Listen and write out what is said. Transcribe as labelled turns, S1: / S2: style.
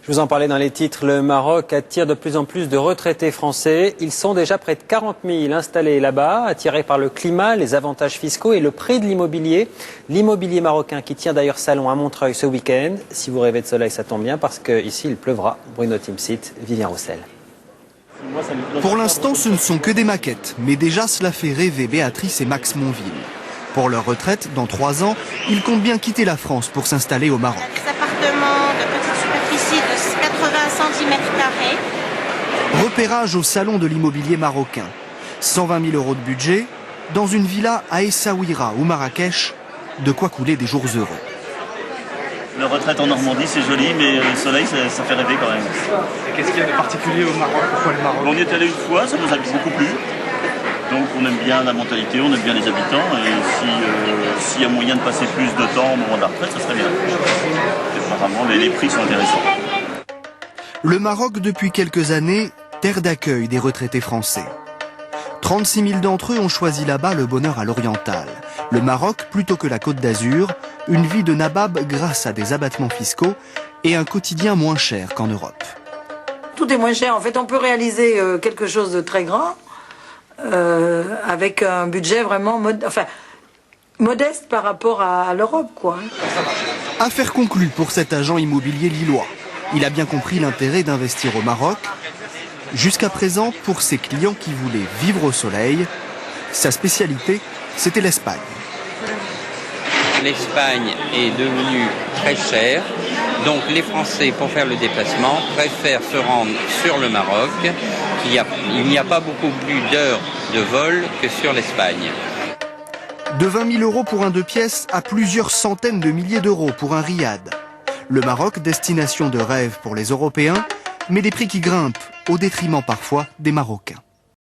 S1: Je vous en parlais dans les titres, le Maroc attire de plus en plus de retraités français. Ils sont déjà près de 40 000 installés là-bas, attirés par le climat, les avantages fiscaux et le prix de l'immobilier. L'immobilier marocain qui tient d'ailleurs salon à Montreuil ce week-end. Si vous rêvez de soleil, ça tombe bien parce qu'ici il pleuvra. Bruno Timsit, Vivien Roussel.
S2: Pour l'instant, ce ne sont que des maquettes, mais déjà cela fait rêver Béatrice et Max Monville. Pour leur retraite, dans 3 ans, ils comptent bien quitter la France pour s'installer au Maroc.
S3: Des appartements de petite superficie de 80 cm².
S2: Repérage au salon de l'immobilier marocain. 120 000 € de budget, dans une villa à Essaouira ou Marrakech, de quoi couler des jours heureux.
S4: La retraite en Normandie, c'est joli, mais le soleil, ça fait rêver quand même.
S5: Qu'est-ce qu'il y a de particulier au Maroc? Pourquoi le Maroc?
S4: On y est allé une fois, ça nous a beaucoup plu. Donc on aime bien la mentalité, on aime bien les habitants. Et s'il y a moyen de passer plus de temps au moment de la retraite, ça serait bien. Et apparemment, les prix sont intéressants.
S2: Le Maroc, depuis quelques années, terre d'accueil des retraités français. 36 000 d'entre eux ont choisi là-bas le bonheur à l'oriental. Le Maroc, plutôt que la Côte d'Azur, une vie de nabab grâce à des abattements fiscaux et un quotidien moins cher qu'en Europe.
S6: Tout est moins cher. En fait, on peut réaliser quelque chose de très grand avec un budget vraiment modeste par rapport à l'Europe, quoi.
S2: Affaire conclue pour cet agent immobilier lillois. Il a bien compris l'intérêt d'investir au Maroc. Jusqu'à présent, pour ses clients qui voulaient vivre au soleil, sa spécialité, c'était l'Espagne.
S7: L'Espagne est devenue très chère, donc les Français, pour faire le déplacement, préfèrent se rendre sur le Maroc. Il n'y a pas beaucoup plus d'heures de vol que sur l'Espagne.
S2: De 20 000 € pour un 2 pièces à plusieurs centaines de milliers d'euros pour un riad. Le Maroc, destination de rêve pour les Européens, mais des prix qui grimpent, au détriment parfois des Marocains.